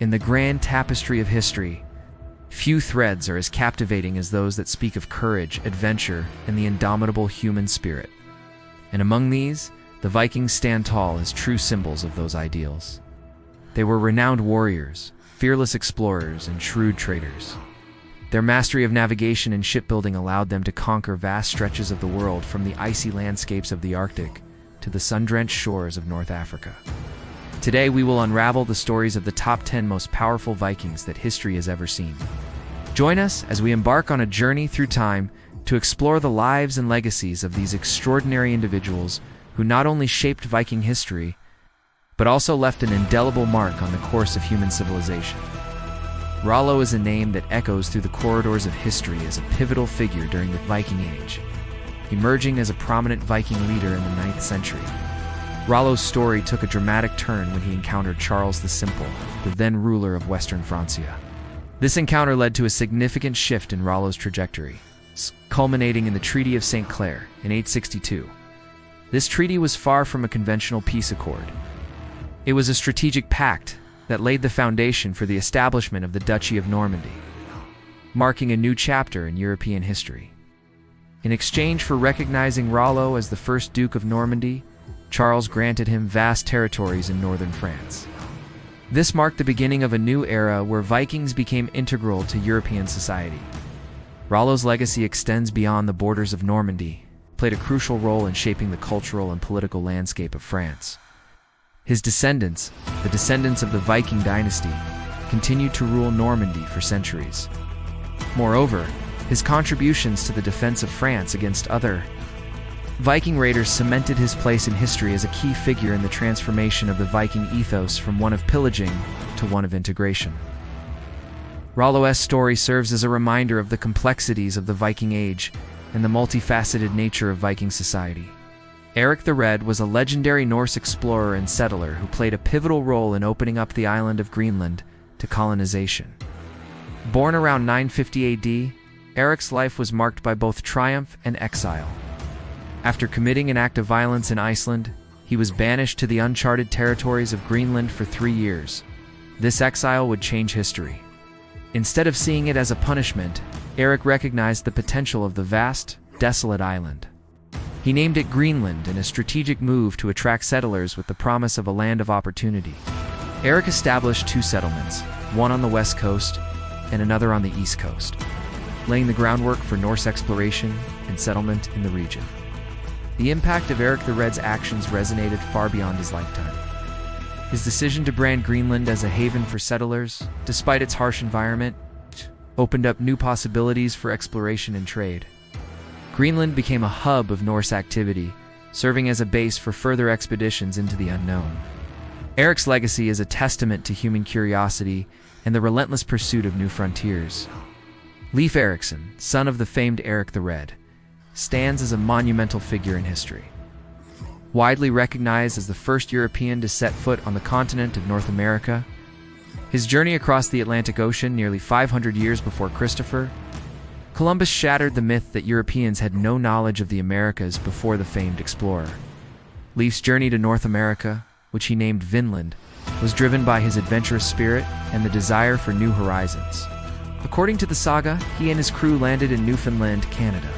In the grand tapestry of history, few threads are as captivating as those that speak of courage, adventure, and the indomitable human spirit. And among these, the Vikings stand tall as true symbols of those ideals. They were renowned warriors, fearless explorers, and shrewd traders. Their mastery of navigation and shipbuilding allowed them to conquer vast stretches of the world, from the icy landscapes of the Arctic to the sun-drenched shores of North Africa. Today, we will unravel the stories of the top 10 most powerful Vikings that history has ever seen. Join us as we embark on a journey through time to explore the lives and legacies of these extraordinary individuals who not only shaped Viking history, but also left an indelible mark on the course of human civilization. Rollo is a name that echoes through the corridors of history as a pivotal figure during the Viking Age, emerging as a prominent Viking leader in the 9th century. Rollo's story took a dramatic turn when he encountered Charles the Simple, the then ruler of Western Francia. This encounter led to a significant shift in Rollo's trajectory, culminating in the Treaty of St. Clair in 862. This treaty was far from a conventional peace accord. It was a strategic pact that laid the foundation for the establishment of the Duchy of Normandy, marking a new chapter in European history. In exchange for recognizing Rollo as the first Duke of Normandy, Charles granted him vast territories in northern France. This marked the beginning of a new era where Vikings became integral to European society. Rollo's legacy extends beyond the borders of Normandy, played a crucial role in shaping the cultural and political landscape of France. His descendants, the descendants of the Viking dynasty, continued to rule Normandy for centuries. Moreover, his contributions to the defense of France against other Viking raiders cemented his place in history as a key figure in the transformation of the Viking ethos from one of pillaging to one of integration. Rollo's story serves as a reminder of the complexities of the Viking Age and the multifaceted nature of Viking society. Eric the Red was a legendary Norse explorer and settler who played a pivotal role in opening up the island of Greenland to colonization. Born around 950 AD, Eric's life was marked by both triumph and exile. After committing an act of violence in Iceland, he was banished to the uncharted territories of Greenland for 3 years. This exile would change history. Instead of seeing it as a punishment, Eric recognized the potential of the vast, desolate island. He named it Greenland in a strategic move to attract settlers with the promise of a land of opportunity. Eric established 2 settlements, one on the west coast and another on the east coast, laying the groundwork for Norse exploration and settlement in the region. The impact of Eric the Red's actions resonated far beyond his lifetime. His decision to brand Greenland as a haven for settlers, despite its harsh environment, opened up new possibilities for exploration and trade. Greenland became a hub of Norse activity, serving as a base for further expeditions into the unknown. Eric's legacy is a testament to human curiosity and the relentless pursuit of new frontiers. Leif Erikson, son of the famed Eric the Red, stands as a monumental figure in history. Widely recognized as the first European to set foot on the continent of North America, his journey across the Atlantic Ocean nearly 500 years before Christopher Columbus shattered the myth that Europeans had no knowledge of the Americas before the famed explorer. Leif's journey to North America, which he named Vinland, was driven by his adventurous spirit and the desire for new horizons. According to the saga, he and his crew landed in Newfoundland, Canada,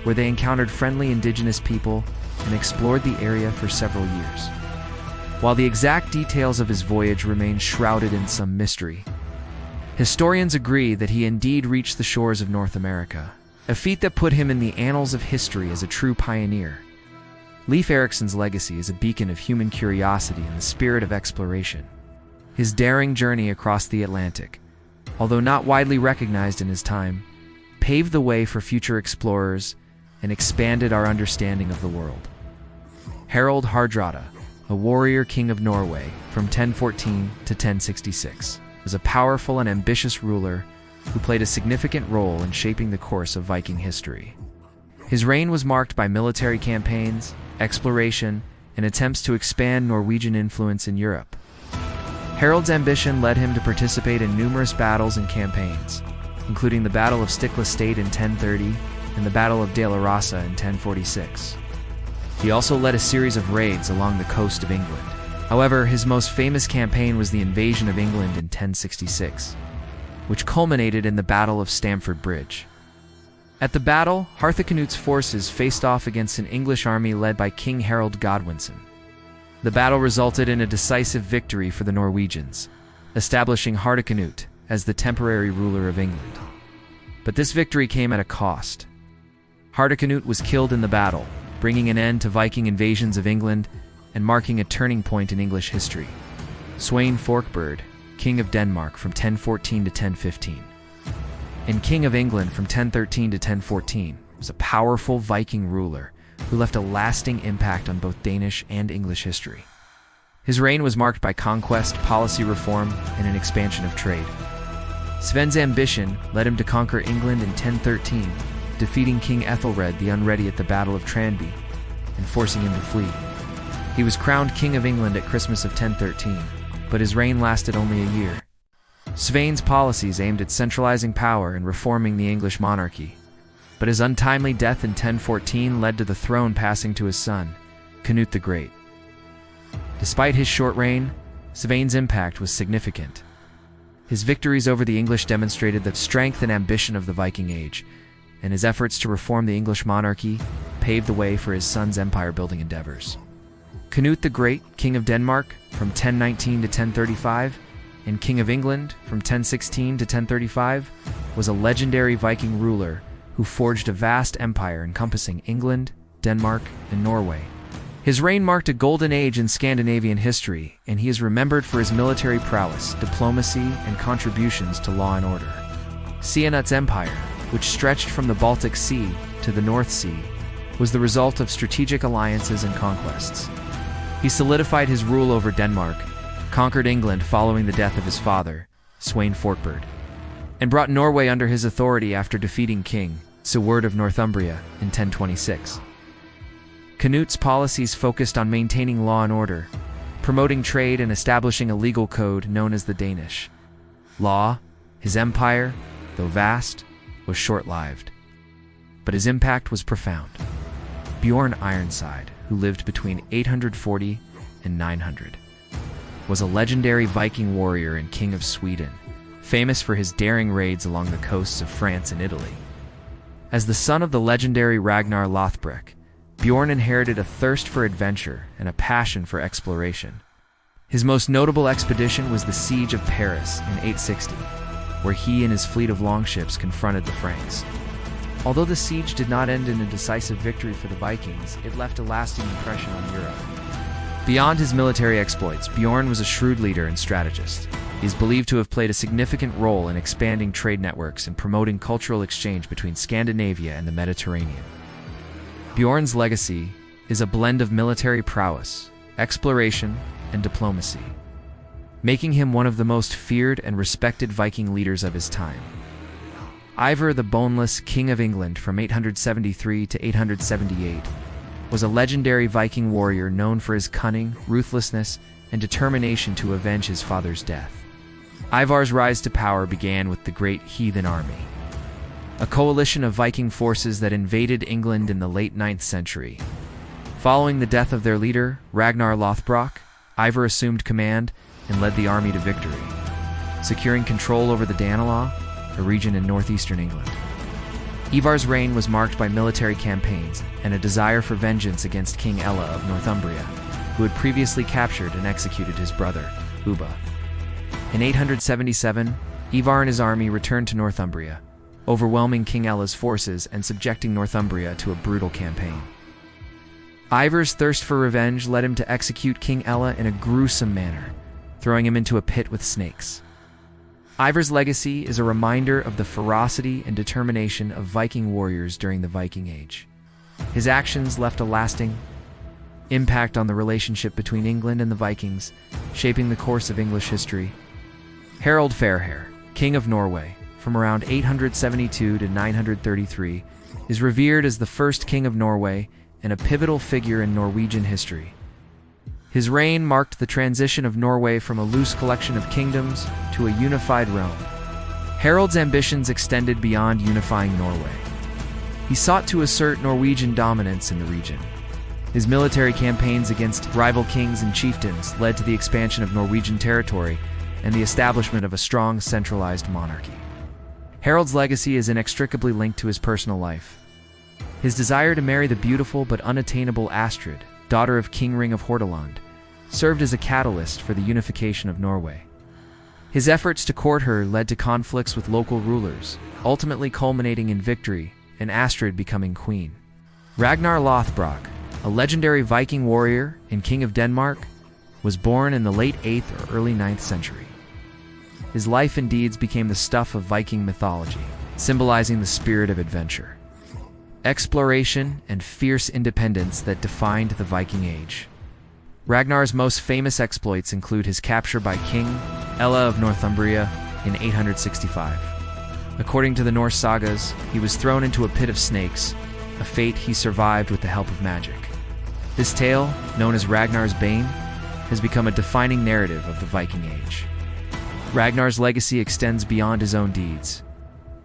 where they encountered friendly indigenous people and explored the area for several years. While the exact details of his voyage remain shrouded in some mystery, historians agree that he indeed reached the shores of North America, a feat that put him in the annals of history as a true pioneer. Leif Erikson's legacy is a beacon of human curiosity and the spirit of exploration. His daring journey across the Atlantic, although not widely recognized in his time, paved the way for future explorers and expanded our understanding of the world. Harald Hardrada, a warrior king of Norway from 1014 to 1066, was a powerful and ambitious ruler who played a significant role in shaping the course of Viking history. His reign was marked by military campaigns, exploration, and attempts to expand Norwegian influence in Europe. Harald's ambition led him to participate in numerous battles and campaigns, including the Battle of Stiklestad in 1030 and the Battle of De La Rasa in 1046. He also led a series of raids along the coast of England, However, his most famous campaign was the invasion of England in 1066, which culminated in the Battle of Stamford Bridge. At the battle, Harthacnut's forces faced off against an English army led by King Harold Godwinson. The battle resulted in a decisive victory for the Norwegians, establishing Harthacnut as the temporary ruler of England. But this victory came at a cost. Harthacnut was killed in the battle, bringing an end to Viking invasions of England and marking a turning point in English history. Svein Forkbeard, King of Denmark from 1014 to 1015, and King of England from 1013 to 1014, was a powerful Viking ruler who left a lasting impact on both Danish and English history. His reign was marked by conquest, policy reform, and an expansion of trade. Sven's ambition led him to conquer England in 1013, defeating King Ethelred the Unready at the Battle of Tranby and forcing him to flee. He was crowned King of England at Christmas of 1013, but his reign lasted only a year. Svein's policies aimed at centralizing power and reforming the English monarchy, but his untimely death in 1014 led to the throne passing to his son, Canute the Great. Despite his short reign, Svein's impact was significant. His victories over the English demonstrated the strength and ambition of the Viking Age, and his efforts to reform the English monarchy paved the way for his son's empire-building endeavors. Canute the Great, King of Denmark from 1019 to 1035, and King of England from 1016 to 1035, was a legendary Viking ruler who forged a vast empire encompassing England, Denmark, and Norway. His reign marked a golden age in Scandinavian history, and he is remembered for his military prowess, diplomacy, and contributions to law and order. Sianut's empire, which stretched from the Baltic Sea to the North Sea, was the result of strategic alliances and conquests. He solidified his rule over Denmark, conquered England following the death of his father, Svein Forkbeard, and brought Norway under his authority after defeating King Sigurd of Northumbria in 1026. Canute's policies focused on maintaining law and order, promoting trade, and establishing a legal code known as the Danish law. His empire, though vast, was short-lived, but his impact was profound. Bjorn Ironside, who lived between 840 and 900, was a legendary Viking warrior and king of Sweden, famous for his daring raids along the coasts of France and Italy. As the son of the legendary Ragnar Lothbrok, Bjorn inherited a thirst for adventure and a passion for exploration. His most notable expedition was the Siege of Paris in 860, where he and his fleet of longships confronted the Franks. Although the siege did not end in a decisive victory for the Vikings, it left a lasting impression on Europe. Beyond his military exploits, Bjorn was a shrewd leader and strategist. He is believed to have played a significant role in expanding trade networks and promoting cultural exchange between Scandinavia and the Mediterranean. Bjorn's legacy is a blend of military prowess, exploration, and diplomacy, making him one of the most feared and respected Viking leaders of his time. Ivar the Boneless, King of England from 873 to 878, was a legendary Viking warrior known for his cunning, ruthlessness, and determination to avenge his father's death. Ivar's rise to power began with the Great Heathen Army, a coalition of Viking forces that invaded England in the late 9th century. Following the death of their leader, Ragnar Lothbrok, Ivar assumed command and led the army to victory, securing control over the Danelaw, a region in northeastern England. Ivar's reign was marked by military campaigns and a desire for vengeance against King Ella of Northumbria, who had previously captured and executed his brother, Ubba. In 877, Ivar and his army returned to Northumbria, overwhelming King Ella's forces and subjecting Northumbria to a brutal campaign. Ivar's thirst for revenge led him to execute King Ella in a gruesome manner, throwing him into a pit with snakes. Ivar's legacy is a reminder of the ferocity and determination of Viking warriors during the Viking Age. His actions left a lasting impact on the relationship between England and the Vikings, shaping the course of English history. Harald Fairhair, King of Norway, from around 872 to 933, is revered as the first king of Norway and a pivotal figure in Norwegian history. His reign marked the transition of Norway from a loose collection of kingdoms to a unified realm. Harald's ambitions extended beyond unifying Norway. He sought to assert Norwegian dominance in the region. His military campaigns against rival kings and chieftains led to the expansion of Norwegian territory and the establishment of a strong, centralized monarchy. Harald's legacy is inextricably linked to his personal life. His desire to marry the beautiful but unattainable Astrid, daughter of King Ring of Hordaland, served as a catalyst for the unification of Norway. His efforts to court her led to conflicts with local rulers, ultimately culminating in victory and Astrid becoming queen. Ragnar Lothbrok, a legendary Viking warrior and king of Denmark, was born in the late 8th or early 9th century. His life and deeds became the stuff of Viking mythology, symbolizing the spirit of adventure, exploration, and fierce independence that defined the Viking Age. Ragnar's most famous exploits include his capture by King Ella of Northumbria in 865. According to the Norse sagas, he was thrown into a pit of snakes, a fate he survived with the help of magic. This tale, known as Ragnar's Bane, has become a defining narrative of the Viking Age. Ragnar's legacy extends beyond his own deeds.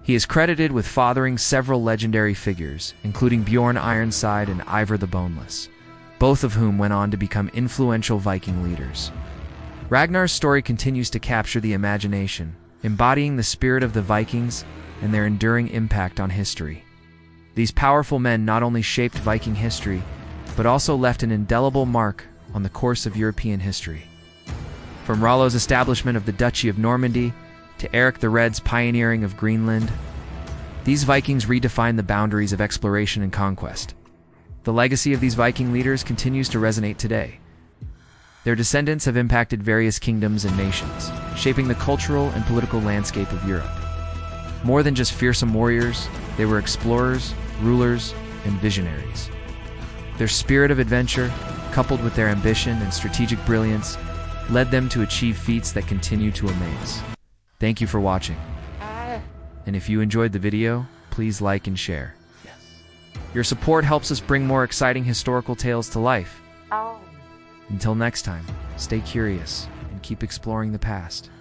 He is credited with fathering several legendary figures, including Bjorn Ironside and Ivar the Boneless, both of whom went on to become influential Viking leaders. Ragnar's story continues to capture the imagination, embodying the spirit of the Vikings and their enduring impact on history. These powerful men not only shaped Viking history, but also left an indelible mark on the course of European history. From Rollo's establishment of the Duchy of Normandy to Eric the Red's pioneering of Greenland, these Vikings redefined the boundaries of exploration and conquest. The legacy of these Viking leaders continues to resonate today. Their descendants have impacted various kingdoms and nations, shaping the cultural and political landscape of Europe. More than just fearsome warriors, they were explorers, rulers, and visionaries. Their spirit of adventure, coupled with their ambition and strategic brilliance, led them to achieve feats that continue to amaze. Thank you for watching. And if you enjoyed the video, please like and share. Your support helps us bring more exciting historical tales to life. Until next time, stay curious and keep exploring the past.